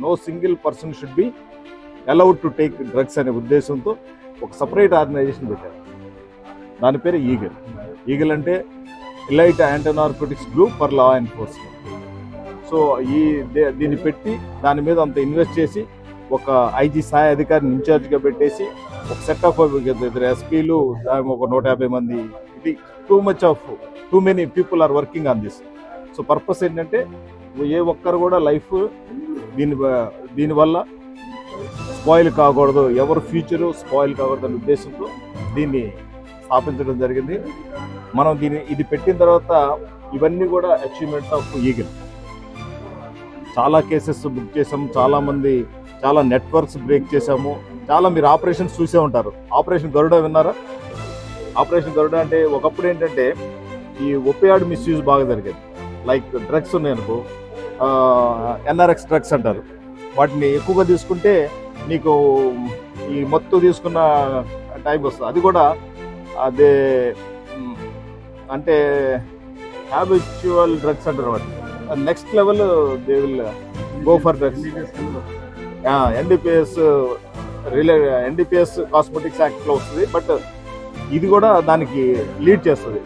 No single person should be allowed to take drugs అనే ఉద్దేశంతో ఒక సపరేట్ ఆర్గనైజేషన్ పెట్టారు. దాని పేరు ఈగల్. ఈగల్ అంటే elite anti narcotics group for law enforcement. So దీన్ని పెట్టి దాని మీద అంత ఇన్వెస్ట్ చేసి ఒక ఐజీ స్థాయి అధికారిని ఇన్ఛార్జ్గా పెట్టేసి ఒక సెట్ ఆఫ్ ఇద్దరు ఎస్పీలు ఒక 150 మంది, ఇది too many people are working on this. So purpose ఏంటంటే ఏ ఒక్కరు కూడా లైఫ్ దీనివల్ల స్పాయిల్ కాకూడదు, ఎవరు ఫ్యూచరు స్పాయిల్ కాకూడదు అనే ఉద్దేశంతో దీన్ని స్థాపించడం జరిగింది. మనం ఇది పెట్టిన తర్వాత ఇవన్నీ కూడా అచీవ్మెంట్స్ ఆఫ్ ఈగల్. చాలా కేసెస్ బుక్ చేసాము, చాలా నెట్వర్క్స్ బ్రేక్ చేసాము. చాలా మీరు ఆపరేషన్స్ చూసే ఉంటారు. ఆపరేషన్ గరుడ విన్నారా? ఆపరేషన్ గరుడ అంటే ఒకప్పుడు ఏంటంటే ఈ ఒపియాడ్ మిస్యూజ్ బాగా జరిగేది. లైక్ డ్రగ్స్ ఉన్నాయనుకో, ఎన్ఆర్ఎక్స్ డ్రగ్స్ అంటారు. వాటిని ఎక్కువగా తీసుకుంటే నీకు ఈ మత్తు తీసుకున్న టైం వస్తుంది. అది కూడా అదే అంటే హ్యాబిచువల్ డ్రగ్స్ అంటారు. వాటిని next level they will go for drugs. NDPS cosmetics యాక్ట్లో వస్తుంది, బట్ ఇది కూడా దానికి లీడ్ చేస్తుంది.